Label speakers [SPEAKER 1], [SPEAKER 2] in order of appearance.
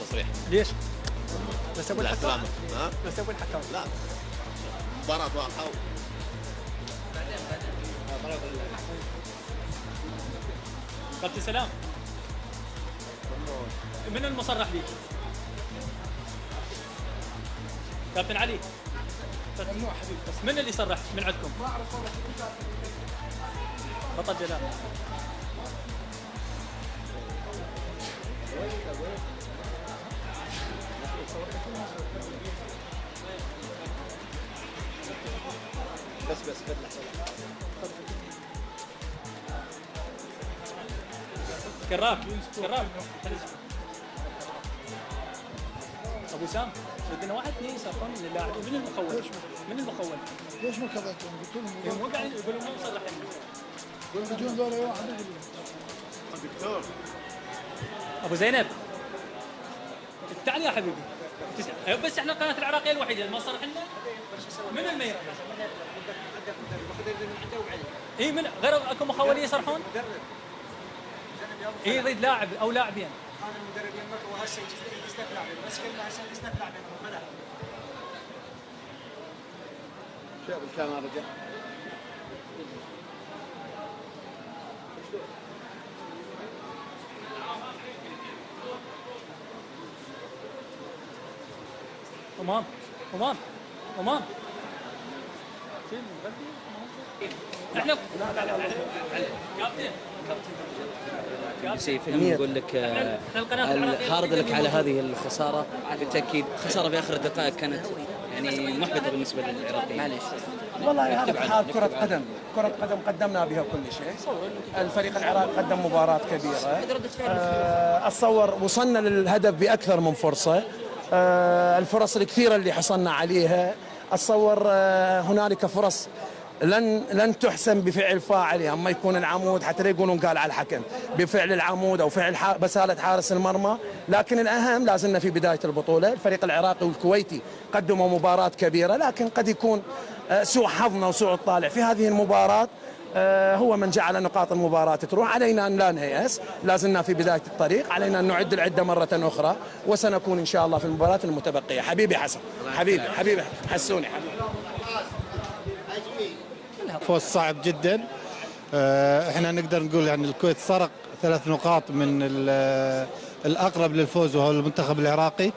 [SPEAKER 1] تصريح.
[SPEAKER 2] ليش؟ بس ابو
[SPEAKER 1] لا
[SPEAKER 2] الحكم.
[SPEAKER 1] سلامة. ها؟
[SPEAKER 2] بس ابو الحكم.
[SPEAKER 1] لا مباراة واضحة.
[SPEAKER 2] كابتن سلام، من المصرح ليك؟ كابتن علي ممنوع حبيبي. بس من اللي صرح من عندكم؟ ما اعرف والله. بطل جلال.
[SPEAKER 1] بس
[SPEAKER 2] كراب ابو سام، بدنا واحد اثنين يصرفون من اللاعب. من المخول؟ من المخول؟
[SPEAKER 3] ليش ما كذبتهم؟ قلت لهم
[SPEAKER 2] مو قاعدين يقولون مو مصرحين.
[SPEAKER 3] يجون ذولا واحد
[SPEAKER 1] الدكتور
[SPEAKER 2] ابو زينب تعال يا حبيبي. بس احنا قناه العراقيه الوحيده اللي ما صرح لنا. من المير؟ اي من غير اكو مخولين يصرحون؟ اي يريد لاعب او لاعبين.
[SPEAKER 4] هذا المدرب يمك وهسه يجلس لك لاعبين، بس كلمه هسه يجلس لك لاعبين وخلاص.
[SPEAKER 1] شوف الكاميرا رجع.
[SPEAKER 2] أمام احنا
[SPEAKER 5] سيف نقول لك هارد لك على هذه الخساره. بالتاكيد خساره في اخر الدقائق كانت يعني محبطه بالنسبه للعراقيين. معليش
[SPEAKER 6] والله هذا اتحاد كرة قدم قدمنا بها كل شيء. الفريق العراقي قدم مباراة كبيرة. اتصور وصلنا للهدف بأكثر من فرصة. الفرص الكثيرة اللي حصلنا عليها اتصور هنالك فرص لن تحسن بفعل فاعل، اما يكون العمود حتى لا يقولون قال على الحكم بفعل العمود او فعل بسالة حارس المرمى. لكن الاهم لازلنا في بدايه البطوله. الفريق العراقي والكويتي قدموا مباراه كبيره، لكن قد يكون سوء حظنا وسوء الطالع في هذه المباراه هو من جعل نقاط المباراه تروح. علينا ان لا نيأس، لازلنا في بدايه الطريق، علينا ان نعد العده مره اخرى وسنكون ان شاء الله في المباراه المتبقيه. حبيبي حسن، حبيبي حسوني حبيبي.
[SPEAKER 7] فوز صعب جدا. احنا نقدر نقول يعني الكويت سرق 3 نقاط من الاقرب للفوز وهو المنتخب العراقي.